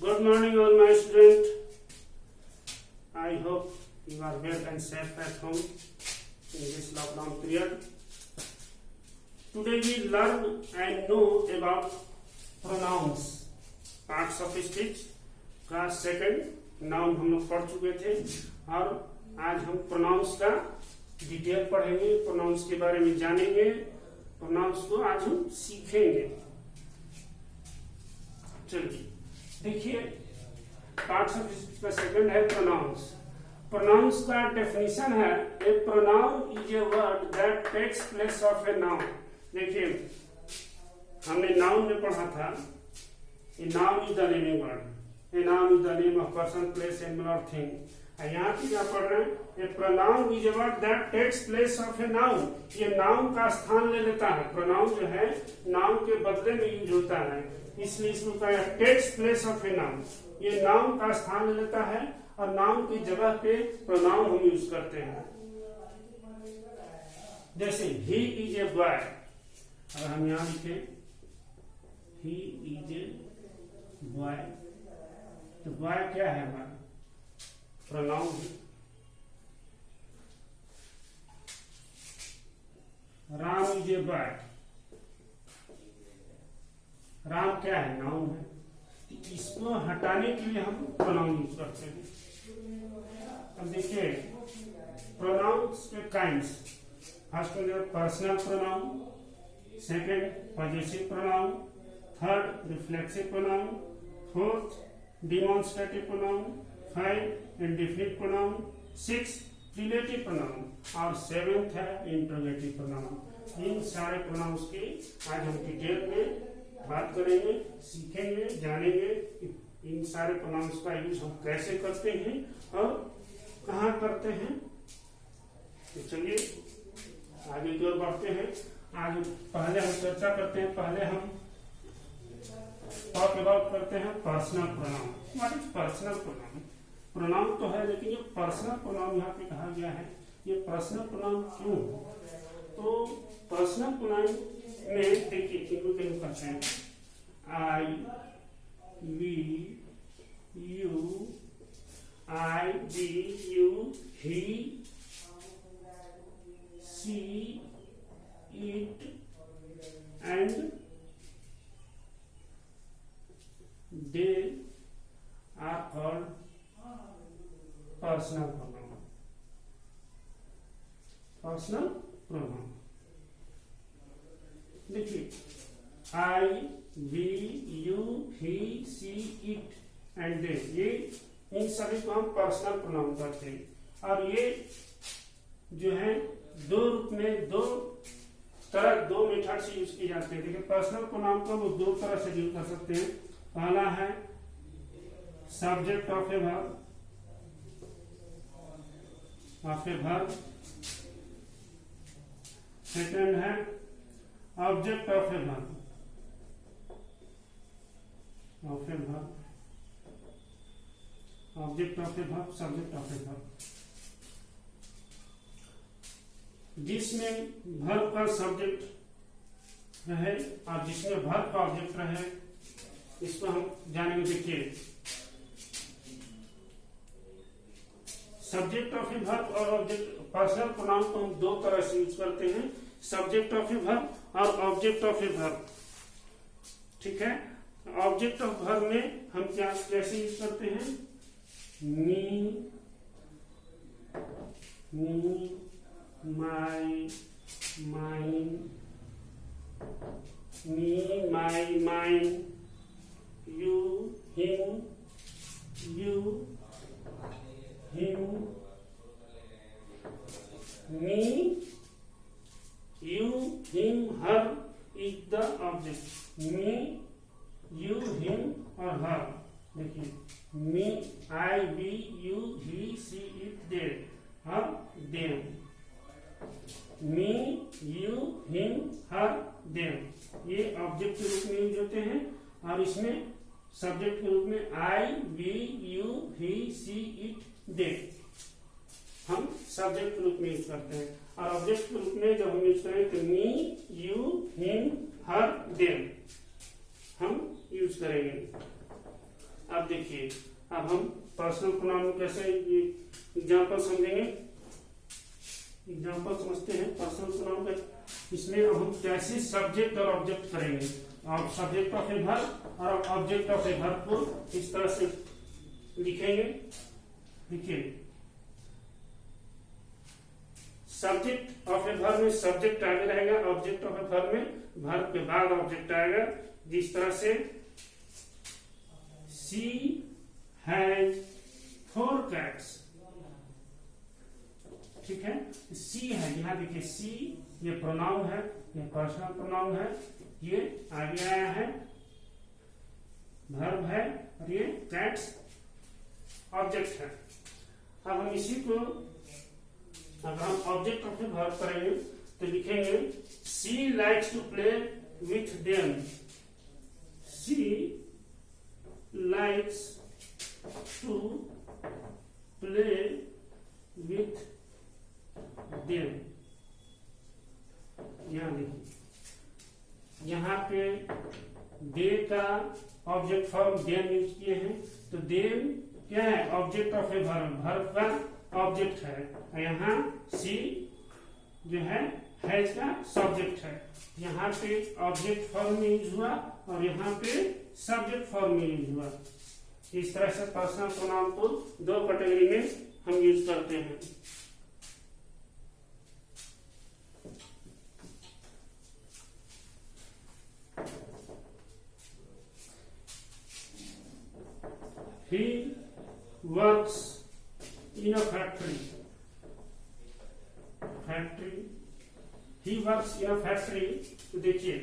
Good morning, all my students. I hope you are well and safe at home in this lockdown period. Today we learn and know about pronouns, parts of speech का second noun हम लोग पढ़ चुके थे और आज हम pronounce का डिटेल पढ़ेंगे, प्रोनाउंस के बारे में जानेंगे, प्रोनाउंस को आज हम सीखेंगे। चलिए देखिए, पार्ट्स ऑफ स्पीच का सेकंड है प्रोनाउंस। प्रोनाउंस का डेफिनेशन है a pronoun is a word that takes place of a noun. देखिए हमने नाउन में पढ़ा था, a noun is the living word, a noun is the name of person, place, animal और thing. यहाँ पे क्या पढ़ रहे हैं, a pronoun is a word that takes place of a noun. ये नाउन का स्थान ले लेता है। प्रोनाउन जो है नाउन के बदले में यूज होता है, इसलिए इसमें कहा है takes place of a noun. ये नाउन का स्थान ले लेता है और नाउन की जगह पे प्रोनाउन हम यूज करते हैं। जैसे ही इज ए बॉय, अगर हम यहां लिखे ही इज ए बॉय, तो बॉय क्या है हमारा प्रोनाउन है। Ram is a boy, Ram क्या है नाउन है, इसको हटाने के लिए हम प्रोनाउन यूज करते हैं। अब देखिए प्रोनाउंस के kinds, first personal pronoun, second possessive pronoun, third reflexive pronoun, fourth demonstrative pronoun, five indefinite pronoun, six relative pronoun और सेवेंथ है इंट्रोगेटिव प्रोनाउन। इन सारे प्रोनाउंस की आज हम डिटेल में बात करेंगे, सीखेंगे, जानेंगे इन सारे प्रोनाउंस का यूज हम कैसे करते हैं और कहाँ करते हैं। तो चलिए आगे की ओर बढ़ते हैं। आज पहले हम चर्चा करते हैं, पहले हम टॉक अबाउट करते हैं personal pronoun. What is personal pronoun? Pronoun तो है, लेकिन ये पर्सनल प्रोनाउन यहाँ पे कहा गया है, ये पर्सनल प्रोनाउन क्यों? तो पर्सनल प्रोनाउन में देखिए किनको करते हैं, I, we, you, I, we, you, he, she, it and they are called personal pronoun. Personal pronoun देखिए, I, we, you, he, she, it and they, ये इन सभी को हम पर्सनल प्रोनाउन करते हैं। और ये जो है दो रूप में, दो मेथड से यूज किए जाते हैं। देखिए पर्सनल प्रोनाउन को हम दो तरह से यूज कर सकते हैं। पहला है subject of a verb, second है object of a verb, object of a verb, subject of a verb. जिसमें वर्ब का सब्जेक्ट रहे और जिसमें वर्ब का ऑब्जेक्ट रहे, इसको हम जानेंगे। देखिए सब्जेक्ट ऑफ ए वर्ब और ऑब्जेक्ट, पर्सनल प्रोनाउन को हम दो तरह से यूज करते हैं, सब्जेक्ट ऑफ ए वर्ब और ऑब्जेक्ट ऑफ ए वर्ब। ठीक है, ऑब्जेक्ट ऑफ वर्ब में हम क्या कैसे यूज करते हैं, me, my, mine, me, my, mine, you, him, you, him, me, you, him, her is the object. Me, you, him और her। देखिए me, I, we, you, he, she, it, they और them। me, you, him, her, them ये object के रूप में use होते हैं और इसमें सब्जेक्ट के रूप में I, we, you, he, she, it, they हम सब्जेक्ट के रूप में यूज करते हैं। और ऑब्जेक्ट के रूप में जब हम यूज करें तो मी, यू, हिम, हर, देम हम यूज करेंगे। अब देखिए, अब हम पर्सनल प्रोनाउन कैसे ये एग्जाम्पल समझेंगे। एग्जाम्पल समझते हैं पर्सनल प्रोनाउन का। इसमें हम कैसे सब्जेक्ट और ऑब्जेक्ट करेंगे, और सब्जेक्ट ऑफ ए वर्ब और ऑब्जेक्ट ऑफ ए वर्ब को इस तरह से लिखेंगे। देखिए, सब्जेक्ट ऑफ ए वर्ब में सब्जेक्ट आगे रहेगा, ऑब्जेक्ट ऑफ ए वर्ब में वर्ब के बाद ऑब्जेक्ट आएगा। जिस तरह से शी हैज 4 cats, ठीक है। सी है, यहाँ देखिए सी ये प्रोनाउन है, ये पर्सनल प्रोनाउन है, ये आगे आया है, वर्ब है, और ये कैट्स ऑब्जेक्ट है। अब हम इसी को अगर हम ऑब्जेक्ट ऑफ द वर्ब करेंगे तो लिखेंगे she likes to play with them. She likes to play with them. यहां देखिए, यहाँ पे दे का ऑब्जेक्ट फॉर्म देम यूज किए हैं, तो देम क्या है, object of a verb, verb का ऑब्जेक्ट है। यहाँ सी जो है इसका सब्जेक्ट है। यहाँ पे ऑब्जेक्ट फॉर्म में यूज हुआ और यहाँ पे सब्जेक्ट फॉर्म में यूज हुआ। इस तरह से पर्सनल प्रोनाउन को 2 कैटेगरी में हम यूज करते हैं। He works in a factory. He works in a factory. तो देखिए,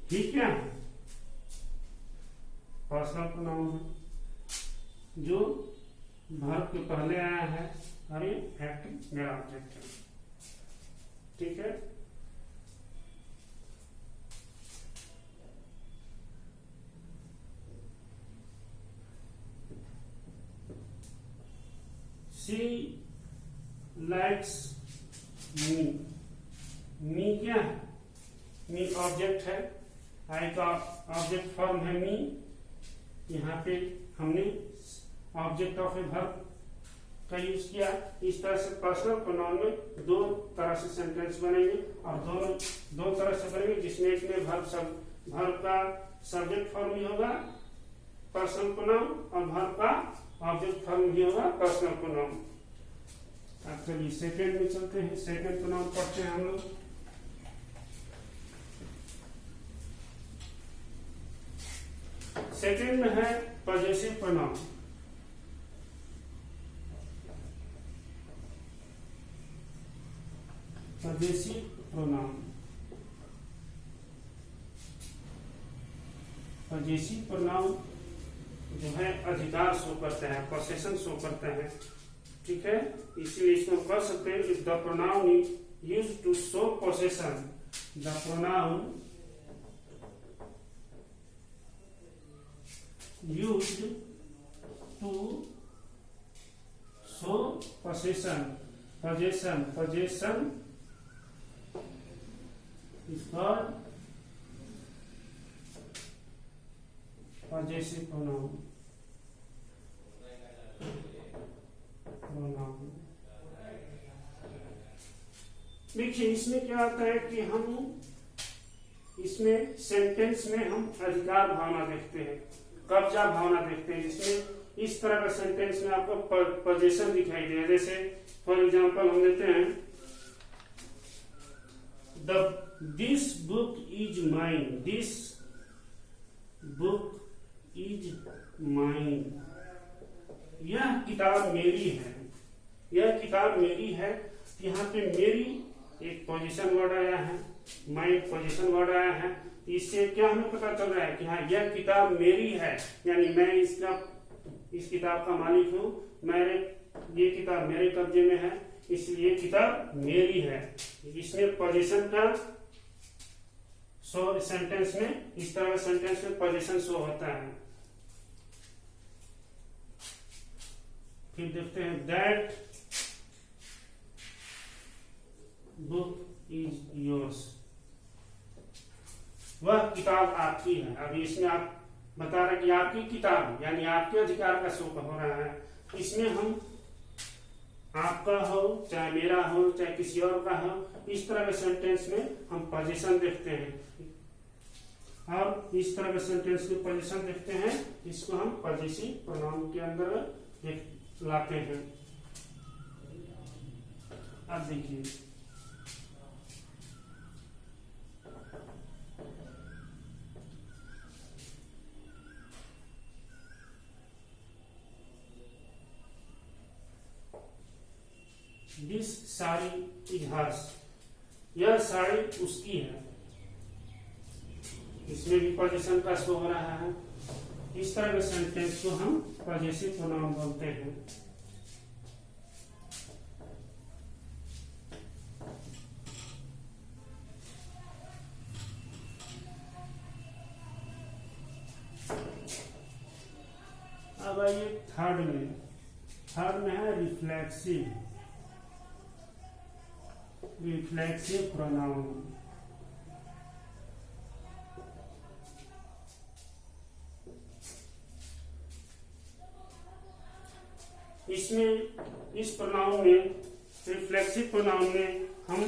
he क्या है, पर्सनल प्रोनाउन है जो वर्ब के पहले आया है, और ये फैक्ट्री मेरा ऑब्जेक्ट है, ठीक है। She likes me. मी क्या है, मी ऑब्जेक्ट है, आई का ऑब्जेक्ट फॉर्म है मी। यहाँ पे हमने ऑब्जेक्ट ऑफ ए वर्ब का यूज किया। इस तरह से पर्सनल प्रोनाउन में 2 तरह से सेंटेंस बनेंगे, और दोनों 2 तरह से बनेंगे, जिसमें एक में वर्ब का सब्जेक्ट फॉर्म ही होगा पर्सनल प्रोनाउन, और वर्ब का ऑब्जेक्ट फॉर्म ही होगा पर्सनल प्रोनाउन। अब चलिए सेकेंड में चलते हैं। सेकेंड प्रोनाउन पढ़ते हैं हम लोग। सेकेंड में है possessive pronoun. Possessive pronoun, possessive pronoun जो है अधिकार शो करता है, पोसेशन शो करता है, ठीक है। इसीलिए इसको कर सकते हैं, if the pronoun is used to show possession, the pronoun used to show possession is called possessive pronoun। देखिए, इसमें क्या आता है कि हम इसमें सेंटेंस में हम अधिकार भावना देखते हैं, कब्जा भावना देखते हैं। जिसमें इस तरह का सेंटेंस में आपको पोजीशन दिखाई दे, जैसे फॉर एग्जांपल हम लेते हैं this book is mine, this book is mine, यह किताब मेरी है, यह किताब मेरी है। यहाँ पे मेरी एक पोजीशन वर्ड आया है, माइन पोजीशन वर्ड आया है। इससे क्या हमें पता चल रहा है कि हाँ यह किताब मेरी है, यानी मैं इस किताब का मालिक हूँ, ये किताब मेरे कब्जे में है, इसलिए किताब मेरी है। इसमें पोजीशन का शो सेंटेंस में, इस तरह का सेंटेंस में पोजीशन शो होता है। फिर देखते हैं दैट बुक इज योर्स, वह किताब आपकी है। अब इसमें आप बता रहा है कि आपकी किताब यानी आपके अधिकार का शो हो रहा है। इसमें हम आपका हो चाहे मेरा हो चाहे किसी और का हो, इस तरह के सेंटेंस में हम पोजीशन देखते हैं, और इस तरह के सेंटेंस की पोजीशन देखते हैं, इसको हम पॉजिटिव प्रोनाउन के अंदर लाते हैं। अब देखिए दिस साड़ी इज हर्स, यह साड़ी उसकी है, इसमें भी पोजीशन का शो हो रहा है। इस तरह के सेंटेंस को हम पॉजिटिव प्रोनाउन बोलते हैं। अब आइए थर्ड में है रिफ्लेक्सिव प्रोनाउन। इसमें इस प्रोनाउन में रिफ्लेक्सिव प्रोनाउन में हम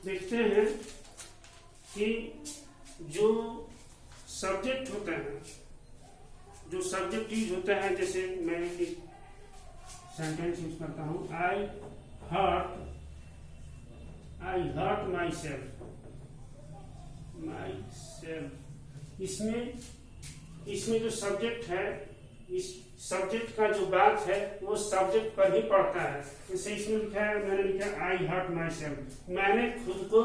देखते हैं कि जो सब्जेक्ट होता है, जो सब्जेक्ट यूज होता है, जैसे मैं एक सेंटेंस यूज करता हूं, आई हर्ट माई सेल्फ। इसमें जो सब्जेक्ट है, इस सब्जेक्ट का जो बात है वो सब्जेक्ट पर ही पड़ता है। जैसे इसमें लिखा है, मैंने लिखा आई हर्ट माई सेल्फ, मैंने खुद को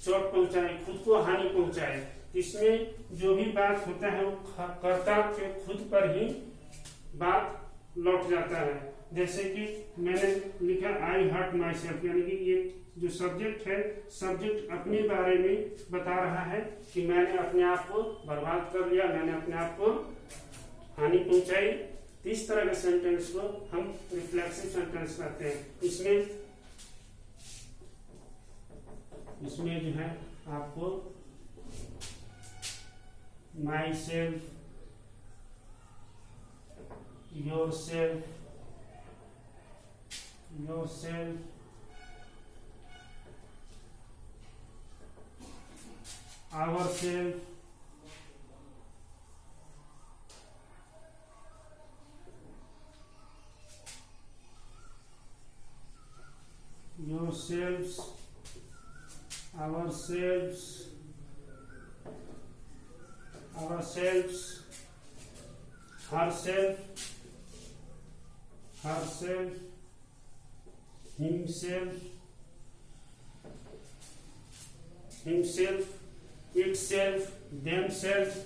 चोट पहुंचाई, खुद को हानि पहुंचाई। इसमें जो भी बात होता है वो कर्ता के खुद पर ही बात लौट जाता है। जैसे कि मैंने लिखा आई हर्ट माई सेल्फ, यानी कि ये जो सब्जेक्ट है, सब्जेक्ट अपने बारे में बता रहा है कि मैंने अपने आप को बर्बाद कर लिया, मैंने अपने आप को हानि पहुंचाई। इस तरह के सेंटेंस को हम रिफ्लेक्सिव सेंटेंस कहते हैं। इसमें जो है आपको myself, yourself, ourself, yourselves, ourselves, herself, himself, itself, themselves,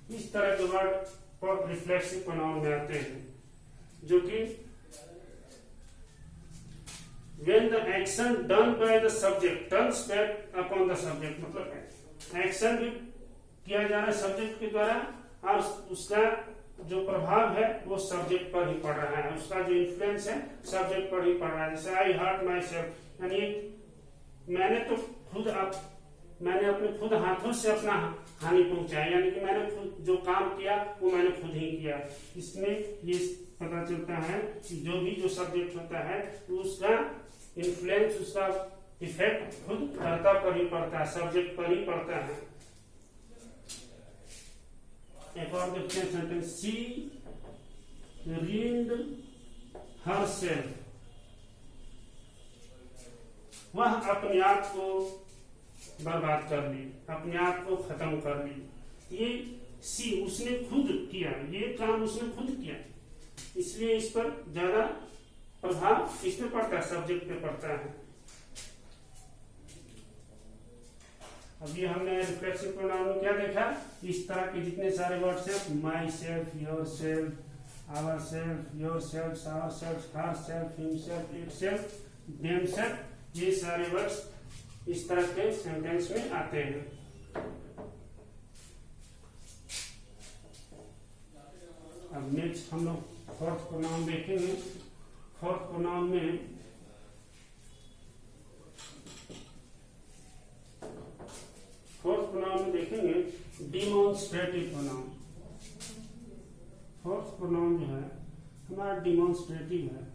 इस तरह के वर्ड पर रिफ्लेक्सिव प्रोनाउन में आते हैं, जो कि when the action done by the subject turns back upon the subject, मतलब एक्शन भी किया जा रहा है सब्जेक्ट के द्वारा और उसका जो प्रभाव है वो सब्जेक्ट पर ही पड़ रहा है, उसका जो इन्फ्लुएंस है सब्जेक्ट पर ही पड़ रहा है। जैसे आई हर्ट माई सेल्फ, यानी मैंने अपने खुद हाथों से अपना हानि पहुंचाया, यानी कि मैंने खुद जो काम किया वो मैंने खुद ही किया। इसमें ये पता चलता है कि जो भी जो सब्जेक्ट होता है उसका इन्फ्लुएंस, उसका इफेक्ट खुद कर्ता पर ही पड़ता है, सब्जेक्ट पर ही पड़ता है। एक और देखते हैं सेंटेंस, शी ruined herself, वह अपने आप को बर्बाद कर ली, अपने आप को खत्म कर ली। ये सी उसने खुद किया, ये काम उसने खुद किया, इसलिए इस पर ज्यादा प्रभाव किस पे पड़ता है, सब्जेक्ट पे पड़ता है। अभी हमने रिफ्लेक्सिव प्रोनाउन में क्या देखा, इस तरह के जितने सारे वर्ड्स हैं, myself, yourself, ourself, yourself, ourself, herself, himself, itself, themselves, ये सारे वर्ड्स इस तरह के सेंटेंस में आते हैं। अब नेक्स्ट हम लोग फोर्थ प्रोनाउन देखेंगे। फोर्थ प्रोनाउन में डिमॉन्स्ट्रेटिव प्रोनाउन। फोर्थ प्रोनाउन जो है हमारा डिमॉन्स्ट्रेटिव है।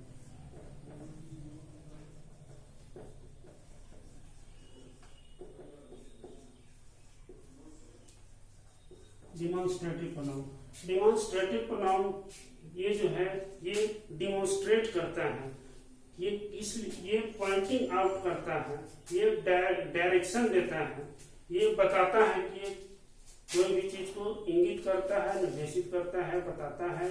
डिमॉन्स्ट्रेटिव प्रोनाउन, डिमॉन्स्ट्रेटिव प्रोनाउन ये जो है ये डिमॉन्स्ट्रेट करता है, ये पॉइंटिंग आउट करता है, ये डायरेक्शन देता है, ये बताता है कि ये कोई भी चीज को इंगित करता है, निर्देशित करता है, बताता है।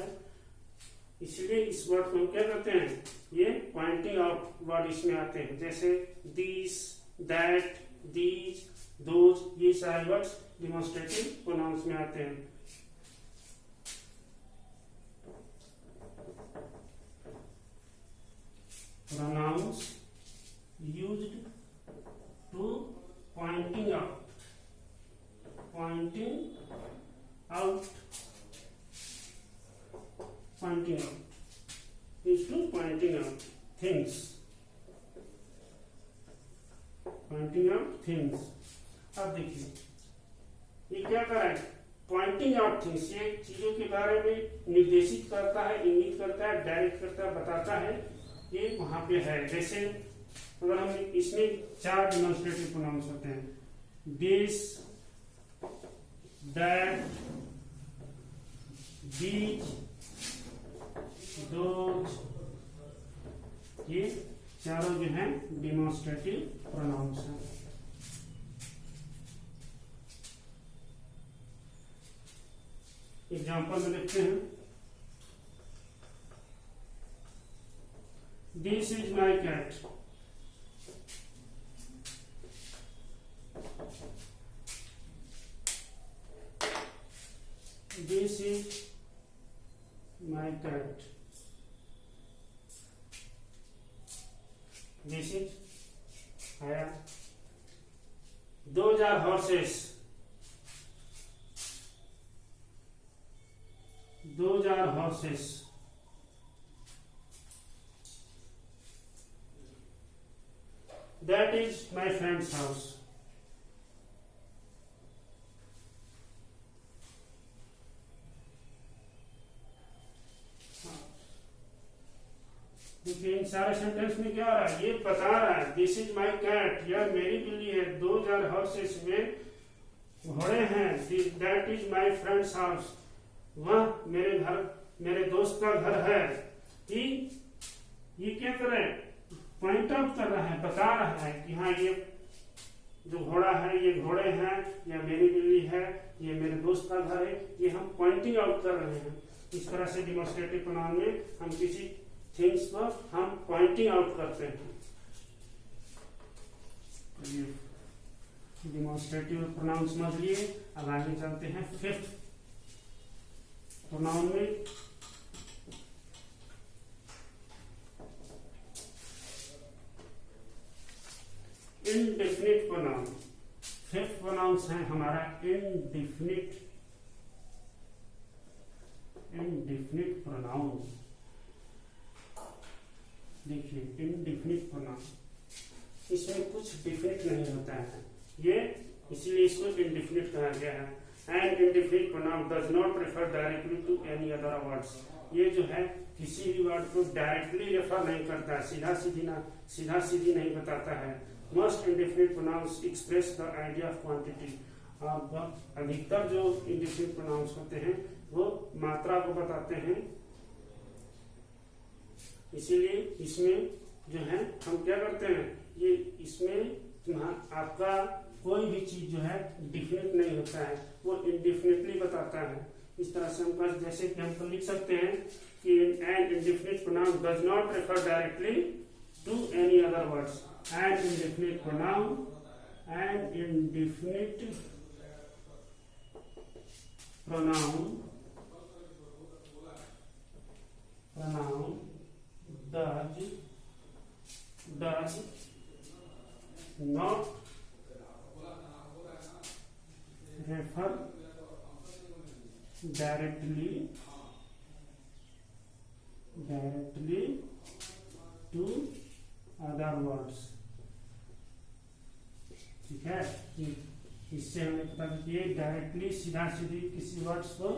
इसलिए इस वर्ड को हम क्या करते हैं, ये पॉइंटिंग आउट वर्ड इसमें आते हैं, जैसे दिस, दैट, दीज, दोज, ये सारे वर्ड्स डिमॉन्स्ट्रेटिव प्रोनाउंस में आते हैं। Pronouns used to pointing out, pointing out, pointing out, used to pointing out things, pointing out things। अब देखिए ये क्या कर रहा है, पॉइंटिंग आउट थिंग्स, ये चीजों के बारे में निर्देशित करता है, इंगित करता है, डायरेक्ट करता है, बताता है, ये वहां पे है। जैसे अगर हम इसमें 4 डिमॉन्स्ट्रेटिव प्रोनाउंस होते हैं, दिस, दैट, दीज, दोज, ये चारों जो हैं डिमॉन्स्ट्रेटिव प्रोनाउंस हैं। एग्जाम्पल में देखते हैं, This is my cat. This is my cat. This is आया। Those are horses. Those are horses. That is my friend's house. देखिए इन सारे सेंटेंस में क्या हो रहा है, ये बता रहा है दिस इज माई कैट, यह मेरी बिल्ली है, दोज आर हॉर्सेस, में घोड़े हैं, that is my friends house, वह मेरे घर, मेरे दोस्त का घर है। कि ये क्या कर रहे हैं, पॉइंट आउट कर रहा है, बता रहा है कि हाँ ये जो घोड़ा है, ये घोड़े हैं, या मेरी बिल्ली है, ये मेरे दोस्त का घर है, ये हम पॉइंटिंग आउट कर रहे हैं। इस तरह से डिमॉन्स्ट्रेटिव प्रोनाउन में हम किसी थिंग्स को हम पॉइंटिंग आउट करते हैं। डिमॉन्स्ट्रेटिव प्रोनाउन समझ लिए, अब आगे चलते हैं फिफ्थ प्रोनाउन में। इनडेफिनिट प्रोनाउन, फिफ्थ प्रोनाउंस है हमारा इनडेफिनिट, इनडेफिनिट प्रोनाउन। देखिए इनडेफिनिट प्रोनाउन, इसमें कुछ डिफिनिट नहीं होता है, ये इसलिए इसको इनडेफिनिट कहा गया है। And indefinite pronoun does not refer directly to any other words, ये जो है किसी भी वर्ड को डायरेक्टली रेफर नहीं करता है, सीधा सीधी नहीं बताता है। Most indefinite pronouns express the idea of quantity, और अधिकतर जो indefinite pronouns होते हैं वो मात्रा को बताते हैं। इसीलिए इसमें जो है हम क्या करते हैं, ये इसमें आपका कोई भी चीज जो है डिफिनिट नहीं होता है, वो इनडिफिनिटली बताता है। इस तरह से हम जैसे कि हम लिख सकते हैं कि an indefinite pronoun does not refer directly to any other words. An indefinite pronoun, an indefinite pronoun does not refer directly to other words। ठीक है, इससे हमें पता चलती है डायरेक्टली सीधा सीधी किसी वर्ड्स को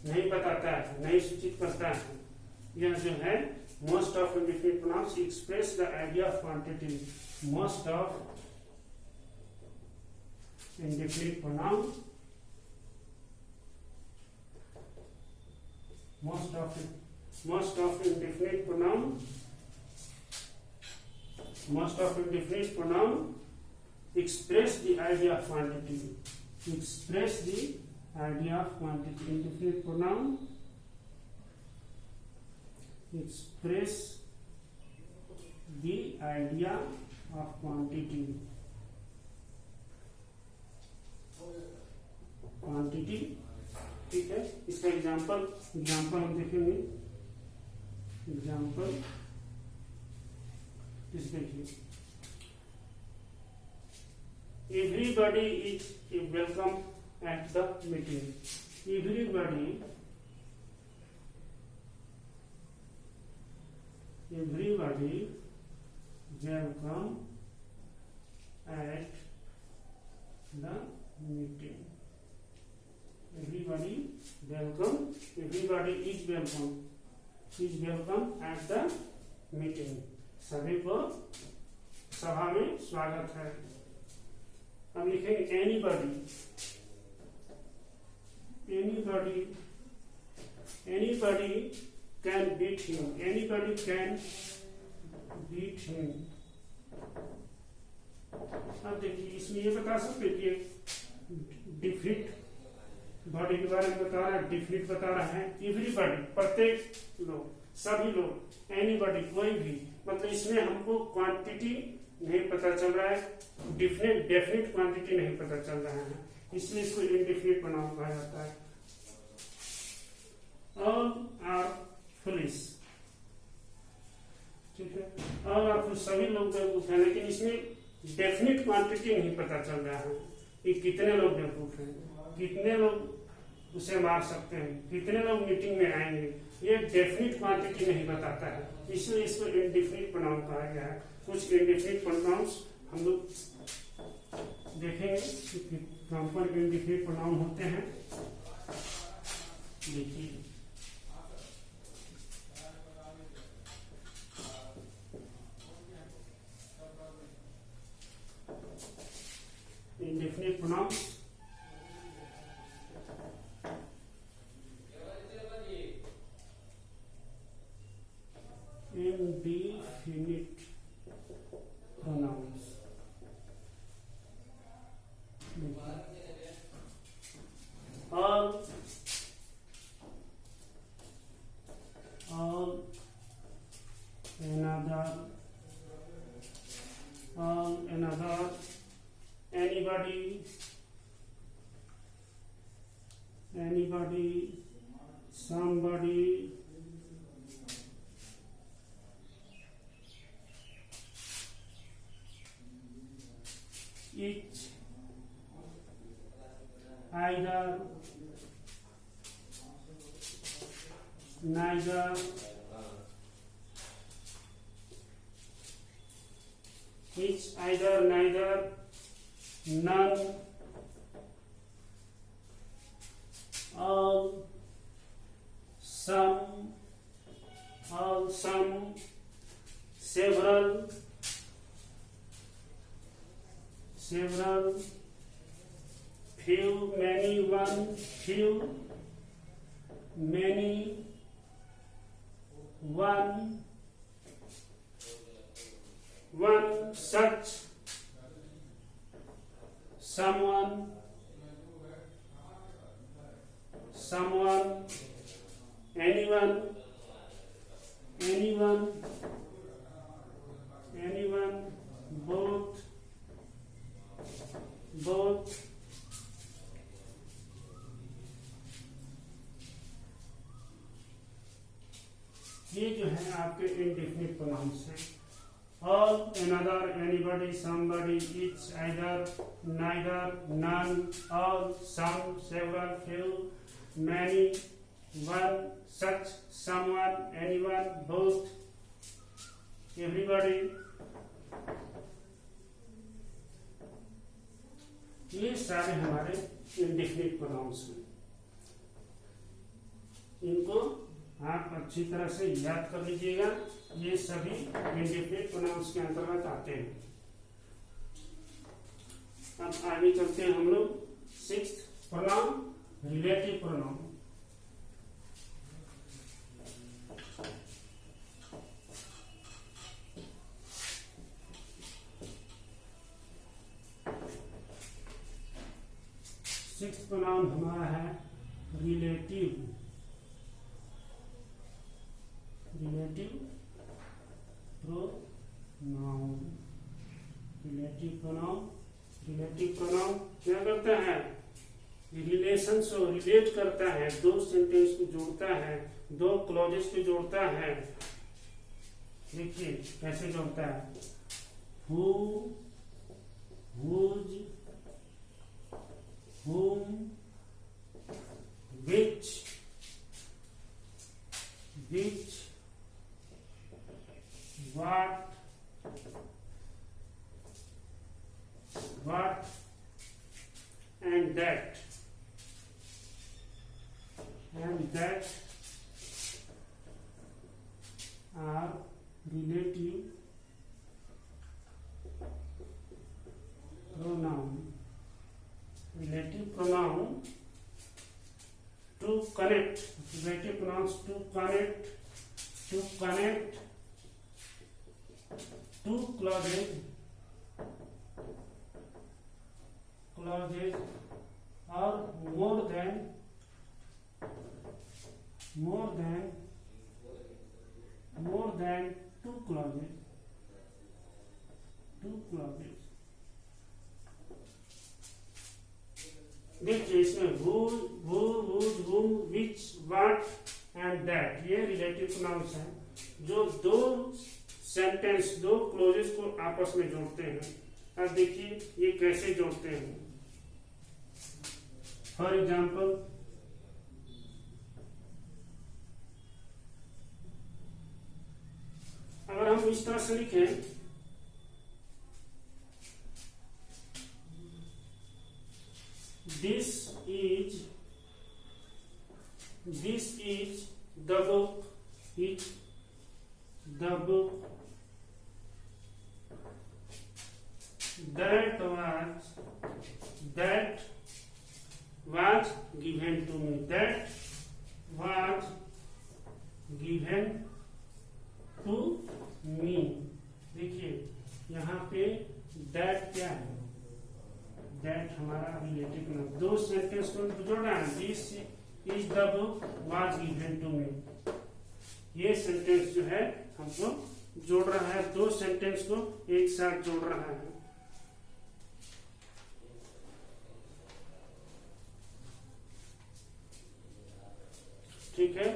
नहीं बताता है, नहीं सूचित करता है। यह जो है most of indefinite pronouns express the idea of quantity. Most of indefinite pronoun, most of indefinite pronoun, most of indefinite pronoun express the idea of quantity. Express the idea of quantity. Indefinite pronoun express the idea of quantity. Quantity, ठीक है। इसका example हम देखेंगे। Example इस देखिए, everybody is welcome at the meeting. Everybody welcome at the meeting. Everybody is welcome at the meeting. सभी को सभा में स्वागत है। हम लिखेंगे anybody can beat him. Anybody can beat him. अब देखिए, इसमें ये बता सकते कि डिफिट बॉडी के बारे में बता रहा है, डिफिट बता रहा है। एवरीबॉडी प्रत्येक लोग, सभी लोग, एनीबॉडी कोई भी, मतलब इसमें हमको क्वांटिटी नहीं पता चल रहा है, डेफिनेट क्वांटिटी नहीं पता चल रहा है, इसलिए इसको इनडेफिनिट प्रोनाउन कहा जाता है। ऑल आर फुलिश, ठीक है। ऑल आर फुलिश, सभी लोग बेवकूफ हैं, लेकिन इसमें डेफिनेट क्वांटिटी नहीं पता चल रहा है कि कितने लोग बेवकूफ हैं, कितने लोग उसे मार सकते हैं, कितने लोग मीटिंग में आएंगे। ये डेफिनेट क्वांटिटी नहीं बताता है, इसलिए इसको इनडेफिनिट प्रोनाउन कहा गया है। कुछ इनडेफिनिट प्रोनाउंस हम लोग देखेंगे कि कहाँ पर इनडेफिनिट प्रोनाउन होते हैं। देखिए, indefinite pronouns, indefinite pronouns, all another, anybody, somebody, each, either, neither, each, either, neither, none, all, some, several, few, many, one, few, many, one, such, someone, anyone, both, ये जो है आपके इनडेफिनिट प्रोनाउंस हैं। all, another, anybody, somebody, each, either, neither, none, all, some, several, few, many, one, such, someone, anyone, both, everybody, ये सारे हमारे indefinite pronounce हैं। इनको आप अच्छी तरह से याद कर लीजिएगा, ये सभी इंडेफिनिट प्रोनाउंस के अंतर्गत आते हैं। अब आगे चलते हैं हम लोग sixth pronoun, relative pronoun. Sixth pronoun हमारा है relative. Relative pronoun. Relative pronoun, relative pronoun क्या करता है? रिलेशन से रिलेट करता है, दो सेंटेंस को जोड़ता है, दो क्लॉजेस को जोड़ता है। देखिए कैसे जोड़ता है, who, whose, whom, which, what, and that are relative pronoun. Relative pronoun to connect. Relative pronouns to connect two clauses or more than two clauses. देखिए इसमें who, whose, whom, which, what and that, ये relative pronouns हैं जो दो sentence, दो closes को आपस में जोड़ते हैं। अब देखिए ये कैसे जोड़ते हैं। फॉर एग्जाम्पल, अगर हम इस तरह से लिखें, This is the book. That was given to me. That was given to me. देखिए यहाँ पे that क्या है? That हमारा रिलेटिव प्रोनाउन, दो सेंटेंस को जोड़ना है। This is the book was given to me, ये सेंटेंस जो है हमको जोड़ रहा है, दो सेंटेंस को एक साथ जोड़ रहा है। ठीक है,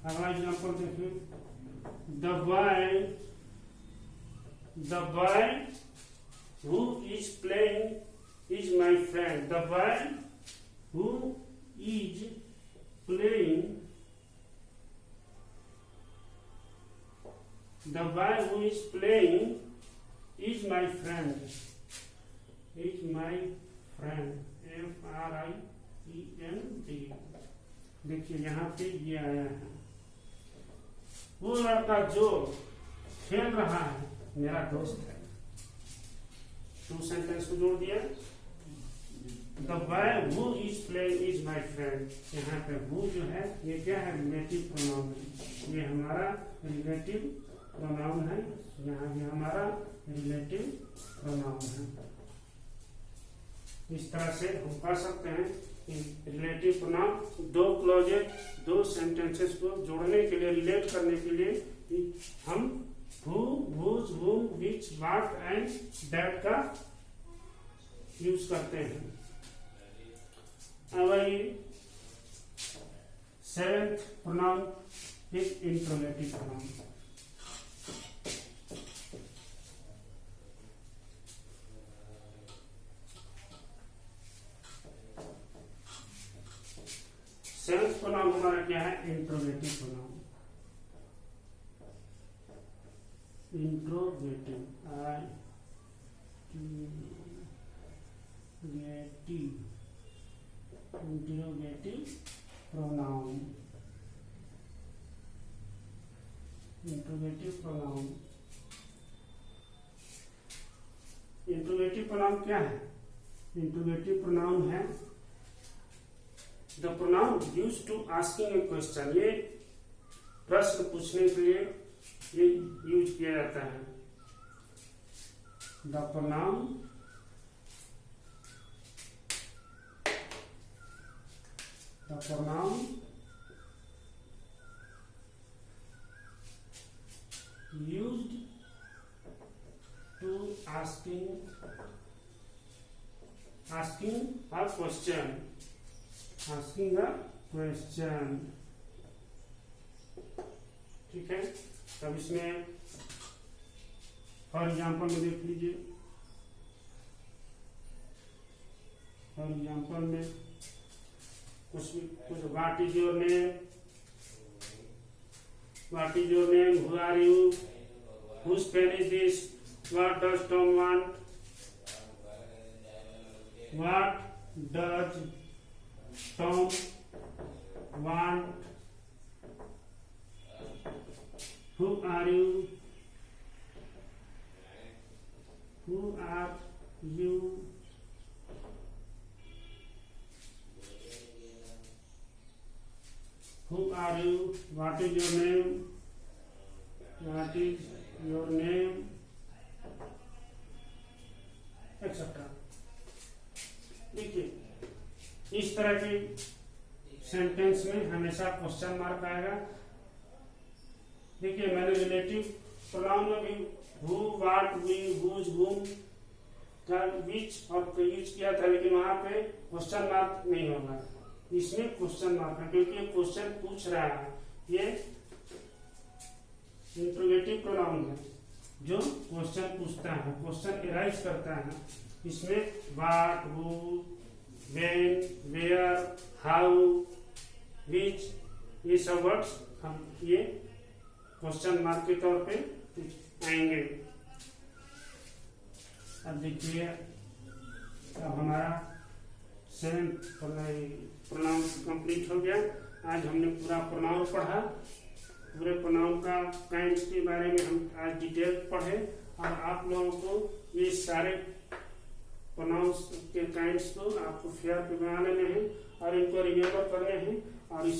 अगला एग्जाम्पल देखिए, the boy who is playing is my friend. The boy who is playing is my friend. FRIEND। देखिए यहाँ पे ये आया है, वो लड़का जो खेल रहा है मेरा दोस्त है। टू सेंटेंस को जोड़ दिया। The boy who is playing is my friend। यहाँ पे who जो है ये क्या है? रिलेटिव प्रोनाउन है। ये हमारा रिलेटिव प्रोनाउन है, यहाँ भी हमारा रिलेटिव प्रोनाउन है। इस तरह से हम कह सकते हैं कि रिलेटिव प्रोनाउन दो क्लॉजेज, दो सेंटेंसेस को जोड़ने के लिए, रिलेट करने के लिए हम who, whose, whom, which, what and that का यूज करते हैं। अब आइए seventh pronoun, interrogative pronoun. Seventh pronoun हमारा क्या है? Interrogative pronoun. Interrogative interrogative pronoun. Interrogative pronoun, interrogative pronoun क्या है? इंट्रोगेटिव प्रोनाउन है the pronoun used to asking a question. ये प्रश्न पूछने के लिए ये यूज किया जाता है। The pronoun used to asking a question, ठीक है। अब इसमें फॉर एग्जाम्पल में देख लीजिए, फॉर एग्जाम्पल में कुछ what is your name, what is your name, who are you, whose pen is this, what does Tom want, what does Tom want, who are you, who are you, who are you, what is your name, what is your name, etc. देखिए इस तरह के sentence में हमेशा question mark आएगा। देखिए मैंने relative pronoun में भी हु, व्हाट, वी, हुज, हुम का विच और यूज किया था, लेकिन वहां पे क्वेश्चन मार्क नहीं होगा। इसमें क्वेश्चन मार्क है क्योंकि ये क्वेश्चन पूछ रहा है। ये इंट्रोगेटिव प्रोनाउन है जो क्वेश्चन पूछता है, क्वेश्चन एराइज करता है। इसमें what, who, when, where, how, which, ये सब वर्ड्स हम ये क्वेश्चन मार्क के तौर पे आएंगे। अब देखिए अब हमारा 7th प्रोनाउन कंप्लीट हो गया। आज हमने पूरा प्रोनाउन पढ़ा, पूरे प्रोनाउन का काइंड्स के बारे में हम आज डिटेल पढ़े और आप लोगों को ये सारे प्रोनाउंस के काइंड्स को आपको फेयर पे बनाने में है और इनको रिमेम्बर करने हैं और